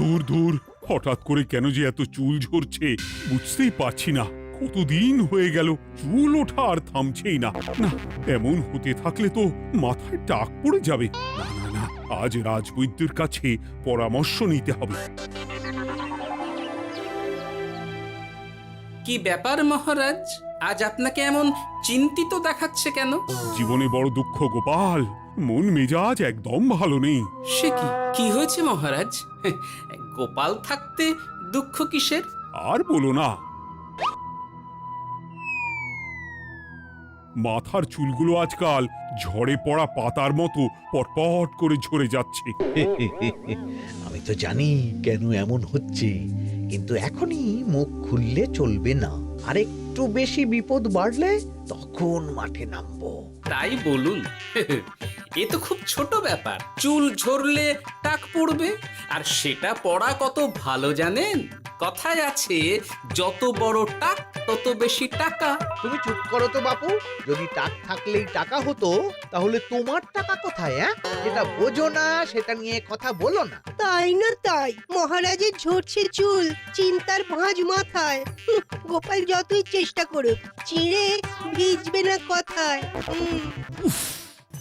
দূর দূর, হঠাৎ করে কেন যে এত চুল ঝরছে বুঝতেই পারছি না। কতদিন হয়ে গেল চুল ওঠা আর থামছেই না। না, এমন হতে থাকলে তো মাথায় টাক পড়ে যাবে। না না না, আজ রাজবৈদ্যের কাছে পরামর্শ নিতে হবে। কি ব্যাপার মহারাজ, আজ আপনাকে এমন চিন্তিত দেখাচ্ছে কেন? জীবনে বড় দুঃখ গোপাল, মন মেজাজ একদম ভালো নেই। সে কি কি হয়েছে মহারাজ? গোপাল থাকতে দুঃখ কিসের? আর বলো না, মাথার চুলগুলো আজকাল ঝড়ে পড়া পাতার মতো পটপট করে ঝরে যাচ্ছে। আমি তো জানি কেন এমন হচ্ছে, কিন্তু এখনই মুখ খুললে চলবে না। আর একটু বেশি বিপদ বাড়লে তখন মাঠে নামবো। তাই বলুন। এ তো খুব ছোট ব্যাপার। চুল ঝরলে টাক পড়বে, আর সেটা পড়া কত ভালো জানেন? কথায় আছে, যত বড় টাক তত বেশি টাকা। তুমি চুপ করো তো বাপু। যদি টাক থাকলেই টাকা হতো, তাহলে তোমার টাকা কোথায়? যেটা বোঝো না সেটা নিয়ে কথা বলো না। তাই না তাই, মহারাজের ঝরছে চুল, চিন্তার ভাঁজ মাথায়। গোপাল যতই চেষ্টা করুক, চিড়ে ভিজবে না কথায়।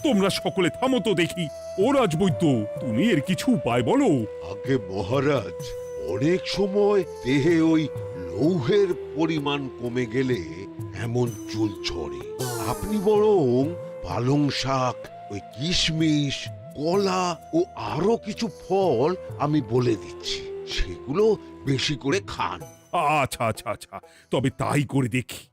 তোমরা সকলে থামো তো দেখি। ও রাজবৈদ্য, তুমি এর কিছু উপায় বলো। আগে মহারাজ, অনেক সময় দেহে ওই লৌহের পরিমাণ কমে গেলে এমন চুল ঝরে। আপনি বরং পালং শাক, ওই কিশমিশ, কলা ও আরো কিছু ফল আমি বলে দিচ্ছি, সেগুলো বেশি করে খান। আচ্ছা আচ্ছা আচ্ছা, তবে তাই করে দেখি।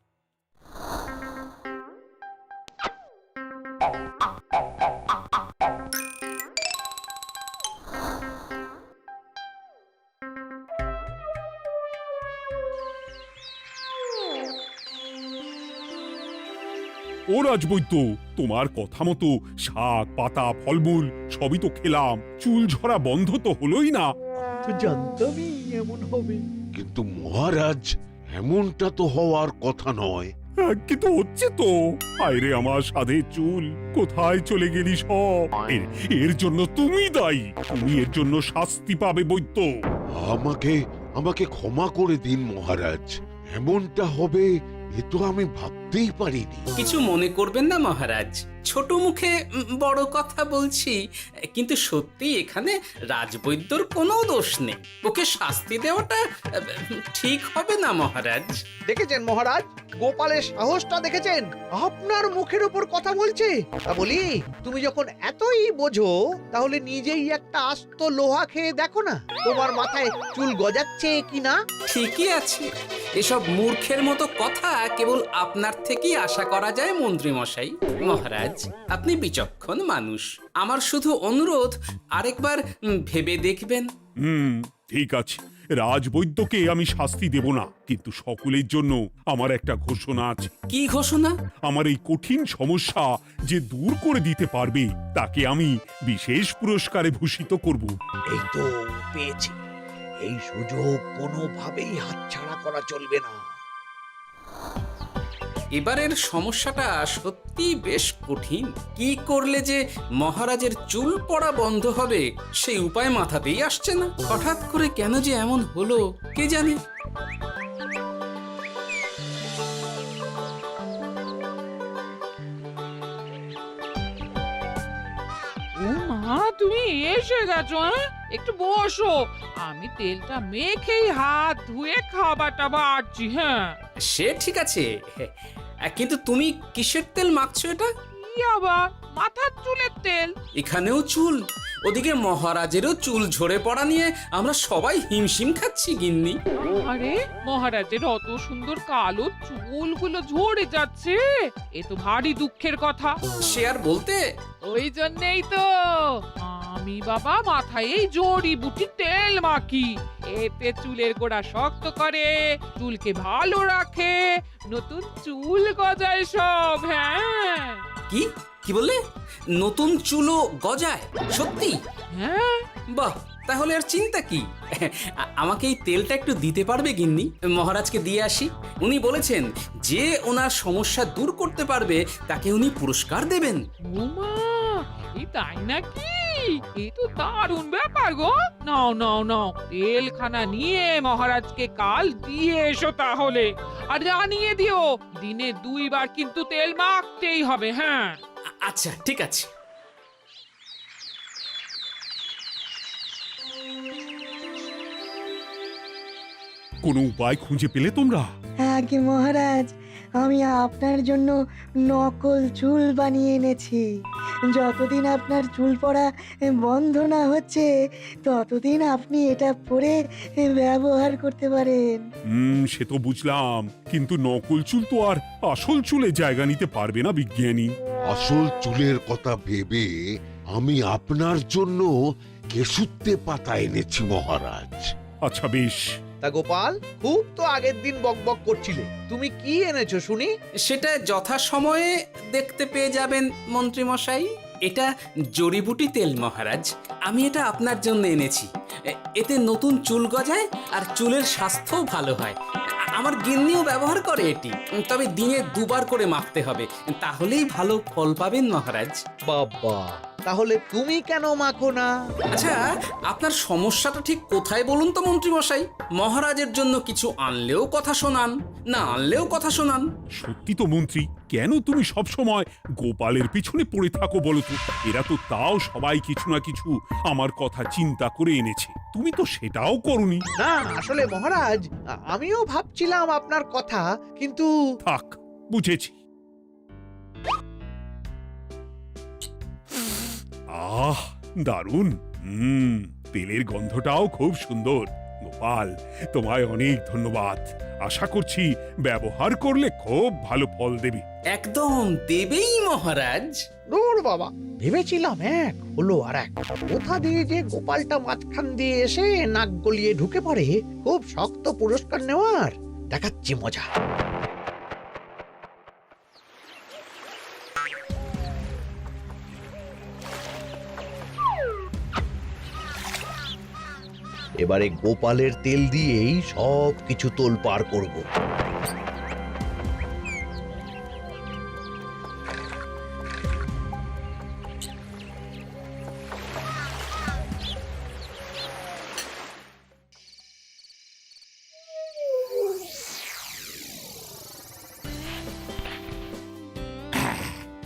ও রাজবৈদ্য, তোমার কথা মতো শাক পাতা ফলমূল সবই তো খেলাম, চুল ঝরা বন্ধ তো হলোই না। তো জানতামই এমন হবে। কিন্তু মহারাজ, এমনটা তো হওয়ার কথা নয়। কিন্তু হচ্ছে তো। আরে আমার সাধে চুল, কোথায় চলে গেলি সব? এর জন্য তুমি দায়ী। তুমি এর জন্য শাস্তি পাবে বৈদ্য। আমাকে আমাকে ক্ষমা করে দিন মহারাজ। এমনটা হবে এ তো আমি ভাবতেই পারিনি। কিছু মনে করবেন না মহারাজ, ছোট মুখে বড় কথা বলছি। কিন্তু সত্যি এখানে রাজবৈদ্যর কোনো দোষ নেই। ওকে শাস্তি দেওয়াটা ঠিক হবে না মহারাজ। দেখেছেন মহারাজ, গোপালের সাহসটা দেখেছেন? আপনার মুখের উপর কথা বলছে। তা বলি, তুমি যখন এতই বোঝো, তাহলে নিজেই একটা আস্ত লোহা খেয়ে দেখো না, তোমার মাথায় চুল গজাচ্ছে কিনা। ঠিকই আছে, এসব মূর্খের মতো কথা কেবল আপনার থেকেই আশা করা যায় মন্ত্রী মশাই। মহারাজ, আপনি বিচক্ষণ মানুষ। আমার শুধু অনুরোধ, আরেকবার ভেবে দেখবেন। ঠিক আছে, রাজবৈদ্যকে আমি শাস্তি দেব না, কিন্তু সকলের জন্য আমার একটা ঘোষণা আছে। কি ঘোষণা? আমার এই কঠিন সমস্যা যে দূর করে দিতে পারবে, তাকে আমি বিশেষ পুরস্কারে ভূষিত করব। এই তো পেয়েছি। এই সুযোগ কোনোভাবেই হাতছাড়া করা চলবে না। এবারের সমস্যাটা সত্যি বেশ কঠিন। কি করলে যে মহারাজের চুল পড়া বন্ধ হবে সেই উপায় মাথাতেই আসছে না। হঠাৎ করে কেন যে এমন হলো কে জানে। ও মা, তুমি এসে গেছো? একটু বসো, আমি তেলটা মেখেই হাত ধুয়ে খাবারটা বাড়ছি। হ্যাঁ, সে ঠিক আছে, কিন্তু তুমি কিসের তেল মাখছো এটা? কি আবার মাথার চুলের তেল? এখানেও চুল, ওদিকে মহারাজেরও চুল ঝরে পড়া নিয়ে আমরা সবাই হিমশিম খাচ্ছি গিন্নি। আরে, মহারাজের অত সুন্দর কালো চুলগুলো ঝরে যাচ্ছে, এ তো ভারী দুঃখের কথা। সে আর বলতে। ওই জন্যেই তো আমি বাবা মাথায় এই জড়িবুটি তেল মাখি। এতে চুলের গোড়া শক্ত করে, চুলকে ভালো রাখে, নতুন চুল গজায় সব। হ্যাঁ। কি কি বললে? নতুন চুলও গজায়? সত্যি? হ্যাঁ। বাহ, তাহলে আর চিন্তা কি? আমাকে এই তেলটা একটু দিতে পারবে গিন্নি? মহারাজকে দিয়ে আসি। উনি বলেছেন যে ওনার সমস্যা দূর করতে পারবে তাকে উনি পুরস্কার দেবেন। ওমা, এই তাই নাকি? এ তো দারুণ ব্যাপার গো। নাও নাও নাও, তেলখানা নিয়ে মহারাজকে কাল দিয়ে এসো তাহলে। আর জানিয়ে দিও, দিনে 2 বার কিন্তু তেল মাখতেই হবে। হ্যাঁ, আচ্ছা ঠিক আছে। কোনো উপায় খুঁজে পেলে তোমরা? আগে মহারাজ, আমি আপনার জন্য নকল চুল বানিয়ে এনেছি। যতদিন আপনার চুল পড়া বন্ধ না হচ্ছে ততদিন আপনি এটা পরে ব্যবহার করতে পারেন। সে তো বুঝলাম, কিন্তু নকল চুল তো আর আসল চুলে জায়গা নিতে পারবে না বিজ্ঞানী। আসল চুলের কথা ভেবে আমি আপনার জন্য কেশুত্তে পাতা এনেছি মহারাজ। আচ্ছা বেশ। তা গোপাল, খুব তো আগের দিন বকবক করছিলে, তুমি কি এনেছো শুনি? সেটা যথাসময়ে দেখতে পেয়ে যাবেন মন্ত্রী মশাই। এটা জড়িবুটি তেল মহারাজ। আমি এটা আপনার জন্য এনেছি। এতে নতুন চুল গজায় আর চুলের স্বাস্থ্যও ভালো হয়। আমার গিন্নিও ব্যবহার করে এটি, তবে দিনে 2 বার করে মাখতে হবে, তাহলেই ভালো ফল পাবেন মহারাজ। বাবা, তাহলে তুমি কেন মাখো না? আচ্ছা, আপনার সমস্যাটা ঠিক কোথায় বলুন তো মন্ত্রী মশাই? মহারাজের জন্য কিছু আনলেও কথা শোনান, না আনলেও কথা শোনান। সত্যি তো মন্ত্রী, কেন তুমি সব সময় গোপালের পিছনে পড়ে থাকো বলো তো? এরা তো তাও সবাই কিছু না কিছু আমার কথা চিন্তা করে এনেছে, তুমি তো সেটাও করনি। না আসলে মহারাজ, আমিও ভাবছিলাম আপনার কথা, কিন্তু থাক, বুঝেছি। আহ, দারুণ। তেলের গন্ধটাও খুব সুন্দর। গোপাল, তোমায় অনেক ধন্যবাদ। আশা করছি ব্যবহার করলে খুব ভালো ফল দেবে। একদম দেবেই মহারাজ। দূর বাবা, ভেবেছিলাম এক হলো আর এক। কোথা দিয়ে যে গোপালটা মাঝখান দিয়ে এসে নাক গলিয়ে ঢুকে পড়ে, খুব শক্ত পুরস্কার নেওয়ার। দেখাচ্ছি মজা। এবারে গোপালের তেল দিয়েই সব কিছু তোলপাড় করব।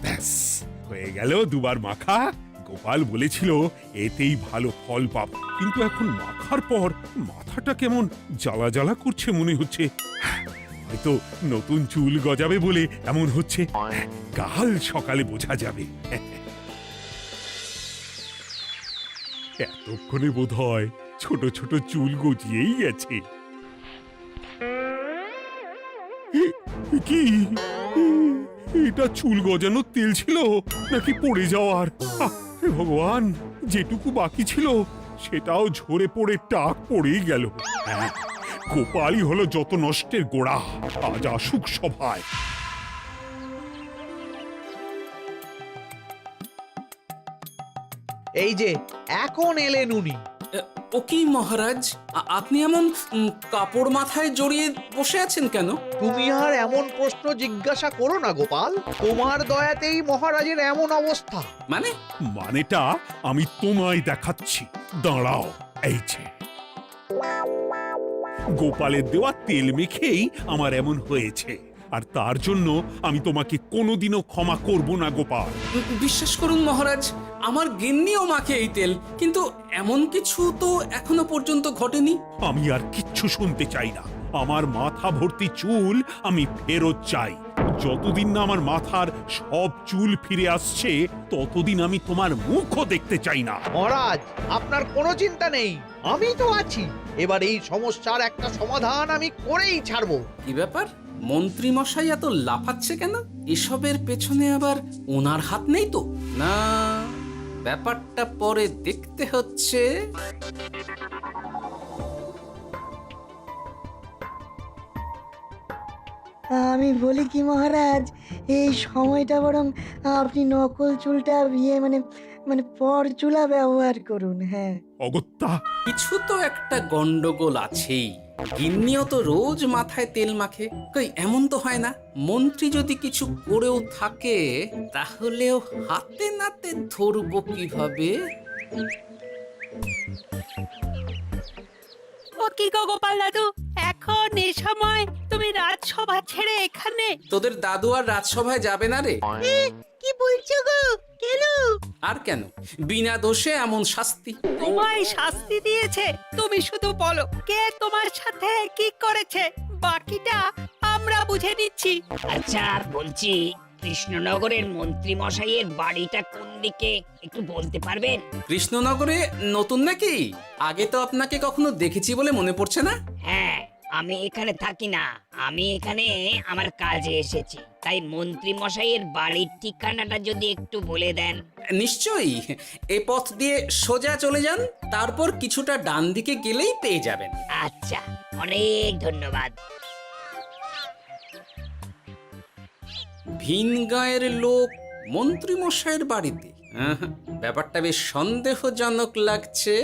ব্যাস, হয়ে গেল 2 বার মাখা। গোপাল বলেছিল এতেই ভালো ফল পাব, কিন্তু এখন মাখার পর মাথাটা কেমন জ্বালা জ্বালা করছে মনে হচ্ছে। হয়তো নতুন চুল গজাবে বলে এমন হচ্ছে। কাল সকালে বোঝা যাবে। এতক্ষণে বোধহয় ছোট ছোট চুল গজিয়েই গেছে। কি এটা চুল গজানোর তেল ছিল নাকি পড়ে যাওয়ার? হে ভগবান, যেটুকু বাকি ছিল সেটাও ঝরে পড়ে টাক পড়েই গেল। হ্যাঁ, গোপালই হলো যত নষ্টের গোড়া। আজ আসুক সভায়। এই যে এখন এলেন উনি। ও কি মহারাজ, আপনি এমন কাপড় মাথায় জড়িয়ে বসে আছেন কেন? তুমি আর এমন প্রশ্ন জিজ্ঞাসা করো না গোপাল, তোমার দয়াতেই মহারাজের এমন অবস্থা। মানেটা আমি তোমায় দেখাচ্ছি, দাঁড়াও। এই যে গোপালের দেওয়া তেল মেখেই আমার এমন হয়েছে, আর তার জন্য আমি তোমাকে কোনোদিনও ক্ষমা করব না গোপাল। বিশ্বাস করুন মহারাজ, আমার গিন্নিও মাখে এই তেল, কিন্তু এমন কিছু তো এখনো পর্যন্ত ঘটেনি। আমি আর কিচ্ছু শুনতে চাই না। আমার মাথা ভর্তি চুল আমি ফেরত চাই। যতদিন না আমার মাথার সব চুল ফিরে আসছে ততদিন আমি তোমার মুখও দেখতে চাই না। মহারাজ, আপনার কোনো চিন্তা নেই, আমি তো আছি। এবার এই সমস্যার একটা সমাধান আমি করেই ছাড়বো। কি ব্যাপার, মন্ত্রী মশাই এত লাফাচ্ছে কেন? এসবের পেছনে আবার ওনার হাত নেই তো? না, ব্যাপারটা পরে দেখতে হচ্ছে। আমি বলি কি মহারাজ, এই সময়টা বরং আপনি নকল চুলটা মানে পরচুলা ব্যবহার করুন। হ্যাঁ, অগত্যা কিছু তো একটা গন্ডগোল আছেই। গিন্নিও তো রোজ মাথায় তেল মাখে, কই এমন তো হয় না। মন্ত্রী যদি কিছু করেও থাকে তাহলেও হাতে নাতে ধরবো কিভাবে? ও কি গো গোপাল দাদু, এখন এই সময় তুমি রাজসভা ছেড়ে এখানে? তোদের দাদু আর রাজসভায় যাবে না রে? কি বলছো গো? কেন? আর কেন, বিনা দোষে এমন শাস্তি। তোমায় শাস্তি দিয়েছে, তুমি শুধু বলো কে তোমার সাথে কি করেছে, বাকিটা আমরা বুঝে নিচ্ছি। আচ্ছা বলছি, কৃষ্ণনগরের মন্ত্রী মশাইয়ের বাড়িটা কোন দিকে একটু বলতে পারবেন? কৃষ্ণনগরে নতুন নাকি? আগে তো আপনাকে কখনো দেখেছি বলে মনে পড়ছে না। হ্যাঁ, আমি এখানে থাকি না, আমি এখানে আমার কাজে এসেছি, তাই মন্ত্রী মশাইয়ের বাড়ির ঠিকানাটা যদি একটু বলে দেন। নিশ্চয়ই, এ পথ দিয়ে সোজা চলে যান, তারপর কিছুটা ডান দিকে গেলেই পেয়ে যাবেন। আচ্ছা, অনেক ধন্যবাদ। ভিন গাঁয়ের লোক মন্ত্রী মশাইয়ের বাড়িতে, ব্যাপারটা বেশ সন্দেহজনক লাগছে।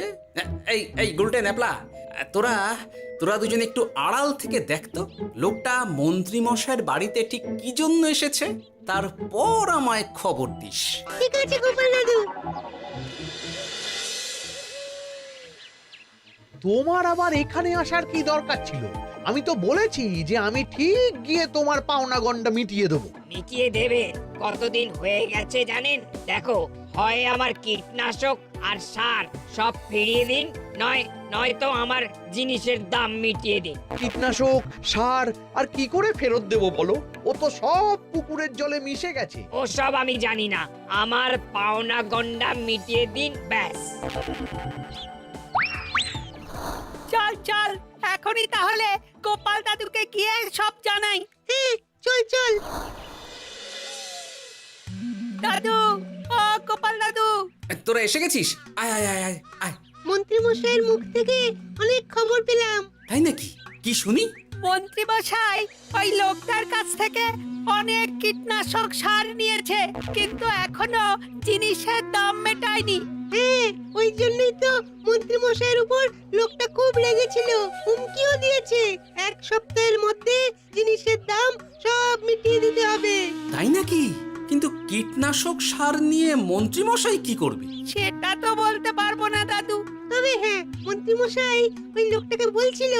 এই এই গুলটে ন্যাপলা, তোরা তোরা দুজন একটু আড়াল থেকে দেখতো লোকটা মন্ত্রী মশাইয়ের বাড়িতে ঠিক কি জন্য এসেছে, তারপর আমায় খবর দিস। ঠিক আছে গোপাল দাদু। তোমার আবার এখানে আসার কি দরকার ছিল? আমি তো বলেছি যে আমি ঠিক গিয়ে তোমার পাওনা গন্ডা মিটিয়ে দেবো। মিটিয়ে দেবে? কতদিন হয়ে গেছে জানেন? দেখো, হয় আমার কীটনাশক আর সার সব ফিরিয়ে দিন, নয়তো আমার জিনিসের দাম মিটিয়ে দিন। কীটনাশক, সার আর কি করে ফেরত দেবো বলো? ও তো সব পুকুরের জলে মিশে গেছে। ওসব আমি জানি না, আমার পাওনা গন্ডা মিটিয়ে দিন, ব্যাস। চল চল, এখনই তাহলে গোপাল দাদুকে গিয়ে সব জানাই। চল চল। দাদু, ও গোপাল দাদু। তোরা এসে গেছিস? আয় আয় আয় আয় আয়। মন্ত্রী মশাইয়ের মুখ থেকে অনেক খবর পেলাম। তাই নাকি? কি শুনি? মন্ত্রী মশাই ওই লোকটার কাছ থেকে অনেক কীটনাশক সার নিয়েছে, কিন্তু এখনো জিনিসের দাম মেটায়নি। হ্যাঁ, ওই জন্যই তো মন্ত্রী মশাইয়ের উপর লোকটা খুব রেগেছিল, হুমকিও দিয়েছে 1 সপ্তাহের মধ্যে জিনিসের দাম সব মিটিয়ে দিতে হবে। তাই নাকি? কিন্তু কীটনাশক সার নিয়ে মন্ত্রী মশাই কি করবে? সেটা তো বলতে পারবো না দাদু। তবে হ্যাঁ, মন্ত্রী মশাই ওই লোকটাকে বলছিল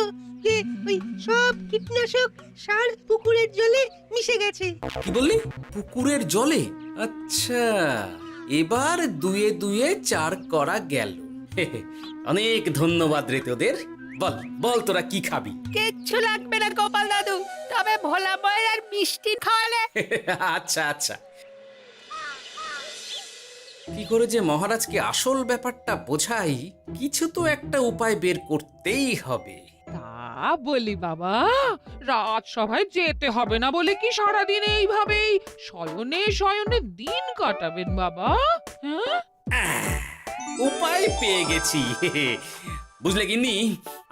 যে ওই সব কীটনাশক সার পুকুরের জলে মিশে গেছে। কি বললি? পুকুরের জলে? আচ্ছা, এবার দুয়ে দুয়ে 4 করা গেল। অনেক ধন্যবাদ রে তোদের। বল বল, তোরা কি খাবি? কিচ্ছু লাগবে না গোপাল দাদু, তবে ভোলা বয়ের আর মিষ্টি খাওয়ালে। আচ্ছা আচ্ছা। কি করে যে মহারাজকে আসল ব্যাপারটা বোঝাই, কিছু তো একটা উপায় বের করতেই হবে। তা বলি বাবা, রাজসভায় যেতে হবে না বলে কি সারাদিন এইভাবেই শয়নে শয়নে দিন কাটাবেন বাবা? হ্যাঁ, উপায় পেয়ে গেছি। বুঝলে গিন্নি,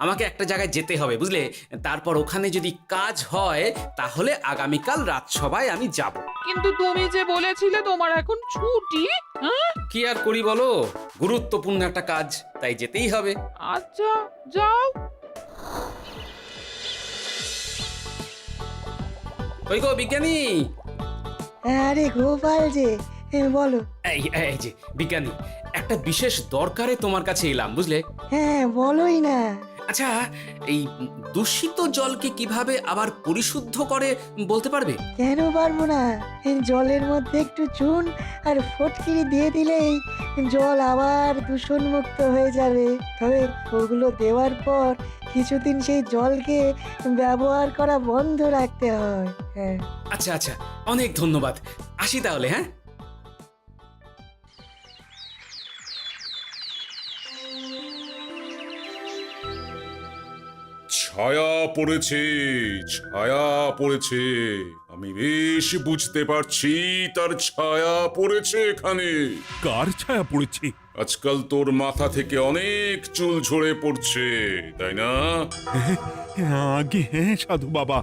আমাকে একটা জায়গায় যেতে হবে, বুঝলে? তারপর ওখানে যদি কাজ হয় তাহলে আগামীকাল রাজসভায় আমি যাব। কিন্তু তুমি যে বলেছিলে তোমার এখন ছুটি। হ্যাঁ, কি আর করি বলো, গুরুত্বপূর্ণ একটা কাজ, তাই যেতেই হবে। আচ্ছা যাও। কই গো বিজ্ঞানী? আরে গোপাল যে, বলো। এই এই যে বিজ্ঞানী, একটা বিশেষ দরকারে তোমার কাছে এলাম, বুঝলে? হ্যাঁ, বলোই না। আচ্ছা, এই দূষিত জলকে কিভাবে আবার পরিশুদ্ধ করে বলতে পারবে? কেন পারবো না? জলের মধ্যে একটু চুন আর ফটকিরি দিয়ে দিলেই জল আবার দূষণমুক্ত হয়ে যাবে। তবে ওগুলো দেওয়ার পর কিছুদিন সেই জলকে ব্যবহার করা বন্ধ রাখতে হয়। হ্যাঁ। আচ্ছা আচ্ছা, অনেক ধন্যবাদ, আসি তাহলে। হ্যাঁ, ছায়া পড়েছে, ছায়া পড়েছে, আমি বেশ বুঝতে পারছি তার ছায়া পড়েছে এখানে। কার ছায়া পড়েছে? আজকাল তোর মাথা থেকে অনেক চুল ঝরে পড়ছে, তাই না? আগে হ্যাঁ সাধু বাবা,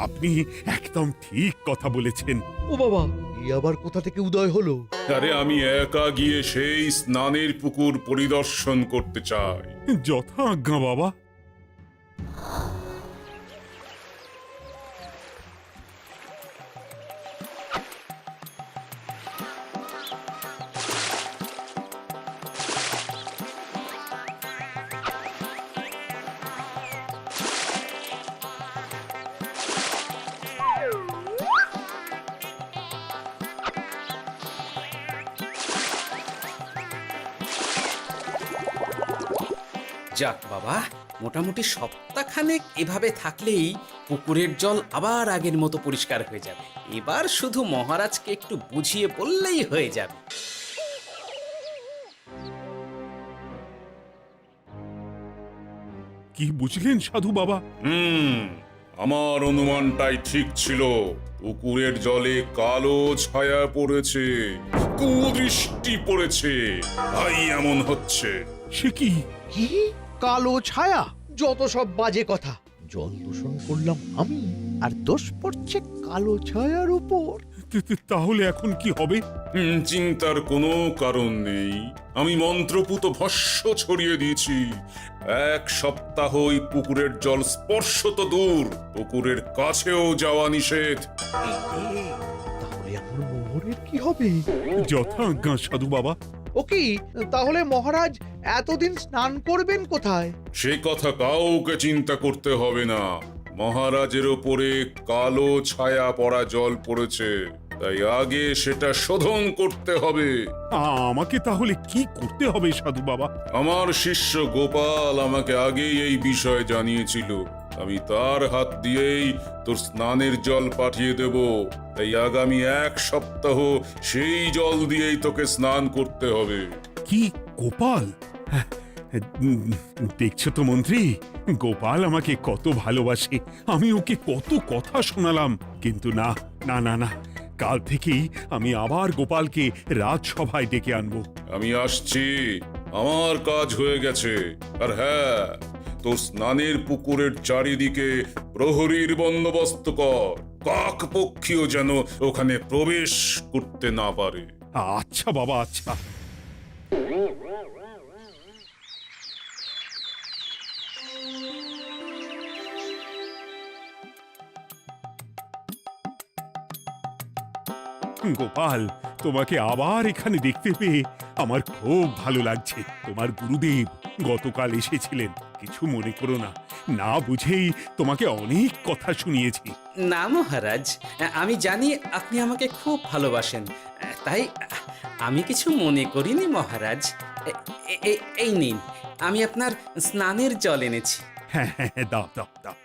আপনি একদম ঠিক কথা বলেছেন। ও বাবা, এই আবার কোথা থেকে উদয় হলো? আরে আমি একা গিয়ে সেই স্নানের পুকুর পরিদর্শন করতে চাই। যথা আজ্ঞা বাবা। যাক বাবা, মোটামুটি সপ্তাহখানেক এভাবে থাকলেই পুকুরের জল আবার আগের মতো পরিষ্কার হয়ে যাবে। এবার শুধু মহারাজকে একটু বুঝিয়ে বললেই হয়ে যাবে। কি বুঝলেন সাধু বাবা? আমার অনুমানটাই ঠিক ছিল। পুকুরের জলে কালো ছায়া পড়েছে, কুদৃষ্টি পড়েছে, তাই এমন হচ্ছে। সে কি? কি কালো ছায়া? যত সব বাজে কথা। জল দূষণ করলাম আমি, আর দোষ পড়ছে কালো ছায়ার উপর। তাহলে এখন কি হবে? চিন্তার কোনো কারণ নেই। আমি মন্ত্রপুত ভস্য ছড়িয়ে দিয়েছি। 1 সপ্তাহ ওই পুকুরের জল স্পর্শ তো দূর, পুকুরের কাছেও যাওয়া নিষেধ। তাহলে আমার মোহরের কি হবে? যথা আজ্ঞা সাধু বাবা। ও কি, তাহলে মহারাজ এতদিন স্নান করবেন কোথায়? সে কথা কাউকে চিন্তা করতে হবে না। মহারাজের ওপরে কালো ছায়া পড়া জল পড়েছে, তাই আগে সেটা শোধন করতে হবে। আমাকে তাহলে কি করতে হবে সাধু বাবা? আমার শিষ্য গোপাল আমাকে আগেই এই বিষয় জানিয়েছিল। আমি তার হাত দিয়েই তোর স্নানের জল পাঠিয়ে দেব। তাই আগামী 1 সপ্তাহ সেই জল দিয়েই তোকে স্নান করতে হবে। কি গোপাল? দেখছো তো মন্ত্রী, গোপাল আমাকে কত ভালোবাসে। আমি ওকে কত কথা শোনালাম, কিন্তু না না না না, কাল থেকেই আমি আবার গোপালকে রাজসভায় ডেকে আনবো। আমি আসছি, আমার কাজ হয়ে গেছে। আর হ্যাঁ, তোর স্নানের পুকুরের চারিদিকে প্রহরীর বন্দোবস্ত কর। কাক পক্ষীও যেন ওখানে প্রবেশ করতে না পারে। আচ্ছা বাবা, আচ্ছা। গোপাল, তোমাকে আবার এখানে দেখতে পেয়ে আমার খুব ভালো লাগছে। তোমার গুরুদেব গতকাল এসেছিলেন, কিছু মনে করো না। না বুঝেই তোমাকে অনেক কথা শুনিয়েছি। না মহারাজ, আমি জানি আপনি আমাকে খুব ভালোবাসেন, তাই আমি কিছু মনে করিনি মহারাজ। এই নিন, আমি আপনার স্নানের জল এনেছি। হ্যাঁ হ্যাঁ, দাও দাও দাও।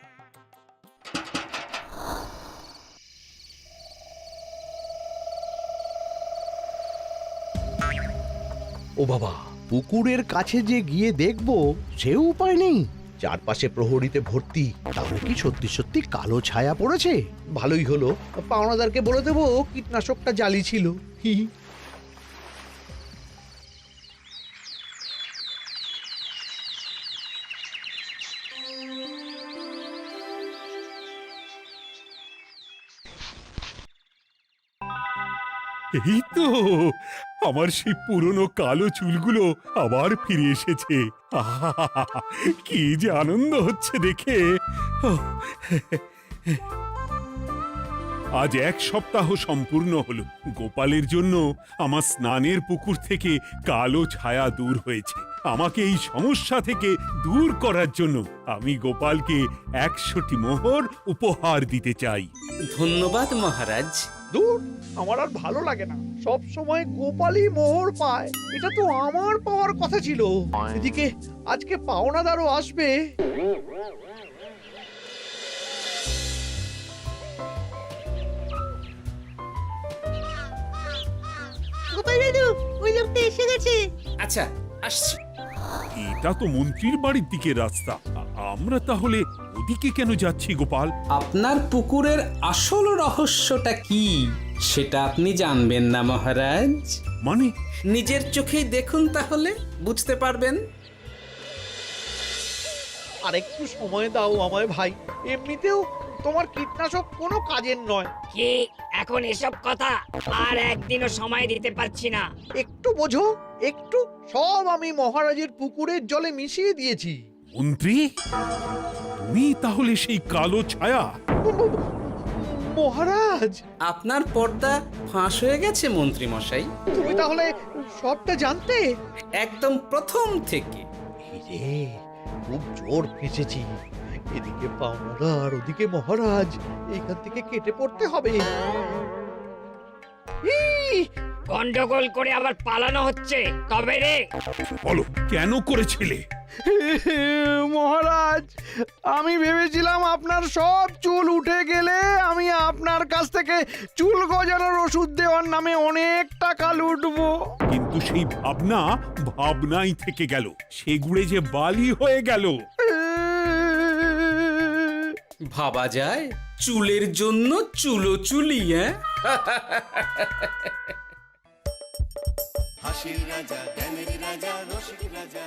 ও বাবা, পুকুরের কাছে যে গিয়ে দেখবো সে উপায় নেই। চারপাশে প্রহরীতে ভর্তি, তাহলে কি সত্যি সত্যি কালো ছায়া পড়েছে? ভালোই হলো, পাওনাদারকে বলে দেবো কীটনাশকটা জালি ছিল। হি হি। এই তো আমার সেই পুরনো কালো চুলগুলো আবার ফিরে এসেছে। আহা, কি যে আনন্দ হচ্ছে দেখে। আজ 1 সপ্তাহ সম্পূর্ণ হলো। গোপালের জন্য আমার স্নানের পুকুর থেকে কালো ছায়া দূর হয়েছে। আমাকে এই সমস্যা থেকে দূর করার জন্য আমি গোপালকে 100টি মোহর উপহার দিতে চাই। ধন্যবাদ মহারাজ। দূর, আমার আর ভালো লাগে না। সব সময় গোপালই মোহর পায়, এটা তো আমার পাওয়ার কথা ছিল। এদিকে আজকে পাওনাদারও আসবে। গোপাল দাদু, ওই লোকটা এসে গেছে। আচ্ছা, আসছি। এটা তো মন্ত্রীর বাড়ির দিকে রাস্তা। আমরা তাহলে ওদিকে কেন যাচ্ছি গোপাল? আপনার পুকুরের আসল রহস্যটা কি সেটা আপনি জানবেন না মহারাজ? মানে? নিজের চোখেই দেখুন, তাহলে বুঝতে পারবেন। আর একটু সময় দাও আমায় ভাই। এমনিতেও তোমার কীটনাশক কোনো কাজের নয়। কি এখন এসব কথা আর একদিনও সময় দিতে পারছি না। একটু বোঝো, একটু। সব আমি মহারাজের পুকুরের জলে মিশিয়ে দিয়েছি। মন্ত্রী, তুমি তাহলে সেই কালো ছায়া? মহারাজ, আপনার পর্দা ফাঁস হয়ে গেছে মন্ত্রী মশাই। তুমি তাহলে সবটা জানতে? একদম প্রথম থেকে। রে, খুব জোর ফেঁসেছি। এদিকে পাওনাদার, ওদিকে মহারাজ, এইখান থেকে কেটে পড়তে হবে। গন্ডগোল করে আবার পালানো হচ্ছে তবে রে। বলো, কেন করেছিলে? মহারাজ, আমি ভেবেছিলাম আপনার সব চুল উঠে গেলে আমি আপনার কাছ থেকে চুল গজানোর ওষুধ দেওয়ার নামে অনেক টাকা লুটবো। কিন্তু সেই ভাবনা ভাবনাই থেকে গেল, সেগুড়ে যে বালি হয়ে গেল। ভাবা যায় চুলের জন্য চুলোচুলি, হ্যাঁ? হাসির রাজা, জ্ঞানের রাজা, রসিক রাজা।